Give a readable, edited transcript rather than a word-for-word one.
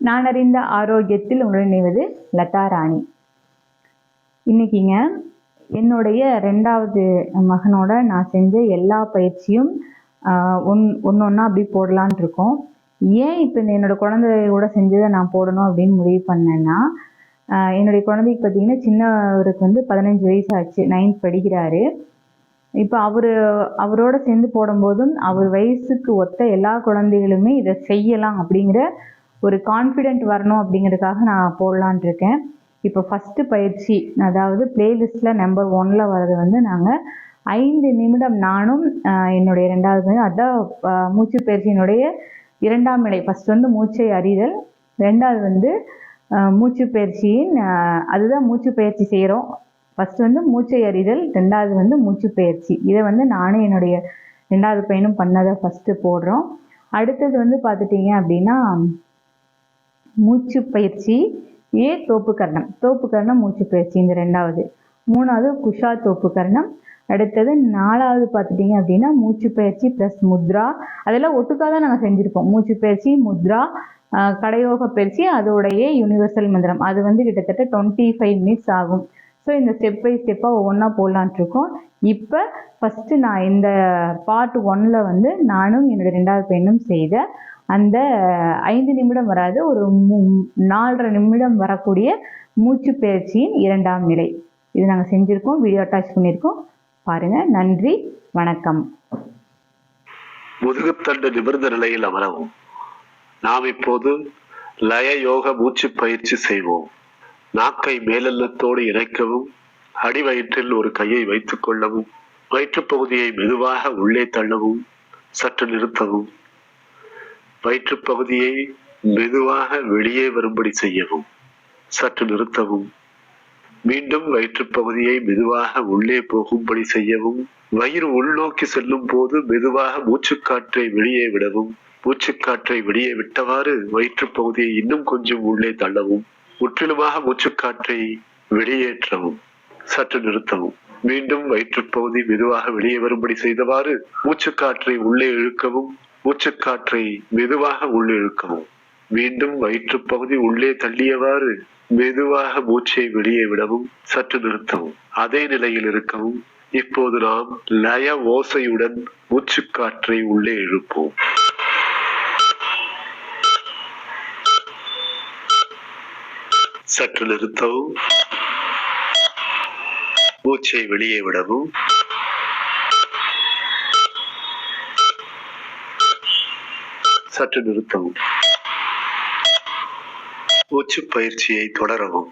நான் அறிந்த ஆரோக்கியத்தில் உங்களுடன் இணைவது லதா ராணி. இன்னைக்குங்க என்னுடைய 2வது மகனோட நான் செஞ்ச எல்லா பயிற்சியும் ஒன்றா அப்படி போடலான் இருக்கோம். ஏன் இப்போ என்னோட குழந்தையோட செஞ்சதை நான் போடணும் அப்படின்னு முடிவு பண்ணேன்னா, என்னுடைய குழந்தைக்கு பார்த்தீங்கன்னா சின்னவருக்கு 15 வயசு ஆச்சு, 9th படிக்கிறாரு. இப்போ அவரோட சேர்ந்து போடும்போதும் அவர் வயசுக்கு ஒத்த எல்லா குழந்தைகளுமே இதை செய்யலாம் அப்படிங்கிற ஒரு கான்ஃபிடென்ட் வரணும் அப்படிங்கிறதுக்காக நான் போடலான் இருக்கேன். இப்போ ஃபஸ்ட்டு பயிற்சி, அதாவது பிளேலிஸ்டில் நம்பர் 1ல் வர்றது நாங்கள் 5 நிமிடம் நானும் என்னுடைய 2வது அதுதான் மூச்சு பயிற்சியினுடைய 2ஆம் நிலை. ஃபஸ்ட் மூச்சை அறிதல், 2வது மூச்சு பயிற்சியின் அதுதான் மூச்சு பயிற்சி செய்கிறோம். ஃபஸ்ட்டு மூச்சை அறிதல், 2வது மூச்சு பயிற்சி. இதை நானே என்னுடைய 2வது பையனும் பண்ணதை ஃபஸ்ட்டு போடுறோம். அடுத்தது பார்த்துட்டிங்க அப்படின்னா மூச்சு பயிற்சி தோப்புக்கரணம் மூச்சு பயிற்சி, இந்த 2வது. 3வது குஷா தோப்புக்கரணம். அடுத்தது 4வது பார்த்துட்டிங்க அப்படின்னா மூச்சு பயிற்சி ப்ளஸ் முத்ரா. அதெல்லாம் ஒட்டுக்காக தான் நாங்கள் செஞ்சுருப்போம். மூச்சு பயிற்சி, முத்ரா, கடையோக பயிற்சி, அதோடைய யூனிவர்சல் மந்திரம். அது கிட்டத்தட்ட 25 மினிட்ஸ் ஆகும். ஸோ இந்த ஸ்டெப் பை ஸ்டெப்பாக ஒவ்வொன்றா போடலான் இருக்கோம். இப்போ ஃபஸ்ட்டு நான் இந்த பார்ட் 1ல் நானும் என்னுடைய 2வது பையனும் செய்த அந்த 5 நிமிடம் வராது, ஒரு 4.5 நிமிடம் வரக்கூடிய மூச்சு பயிற்சியின் 2ஆம் நிலை. இது நாங்கள் செஞ்சுருக்கோம், வீடியோ அட்டாச் பண்ணியிருக்கோம், பாருங்கள். நன்றி, வணக்கம். முதுகுத்தண்டு நிமிர்ந்த நிலையில் அமரவும். நாம் இப்போது லய யோக மூச்சு பயிற்சி செய்வோம். நாக்கை மேலெல்லத்தோடு இணைக்கவும், அடிவயிற்றில் ஒரு கையை வைத்துக் கொள்ளவும், வயிற்றுப்பகுதியை மெதுவாக உள்ளே தள்ளவும், சற்று நிறுத்தவும், வயிற்றுப்பகுதியை மெதுவாக வெளியே வரும்படி செய்யவும், சற்று நிறுத்தவும், மீண்டும் வயிற்றுப்பகுதியை மெதுவாக உள்ளே போகும்படி செய்யவும், வயிறு உள்நோக்கி செல்லும் போது மெதுவாக மூச்சுக்காற்றை வெளியே விடவும், மூச்சுக்காற்றை வெளியே விட்டவாறு வயிற்றுப்பகுதியை இன்னும் கொஞ்சம் உள்ளே தள்ளவும், முற்றிலுமாக மூச்சுக்காற்றை வெளியேற்றவும், சற்று நிறுத்தவும், மீண்டும் வயிற்றுப்பகுதி மெதுவாக வெளியே வரும்படி செய்தவாறு மூச்சுக்காற்றை உள்ளே இழுக்கவும், மூச்சுக்காற்றை மெதுவாக உள்ளே இழுக்கவும், மீண்டும் வயிற்றுப்பகுதி உள்ளே தள்ளியவாறு மெதுவாக மூச்சை வெளியே விடவும், சற்று நிறுத்தவும், அதே நிலையில் இருக்கவும். இப்போது நாம் லய ஓசையுடன் மூச்சுக்காற்றை உள்ளே இழுப்போம். சற்று நிறுத்தவும், மூச்சை வெளியே விடவும், சற்று நிறுத்தவும். மூச்சு பயிற்சியை தொடரவும்.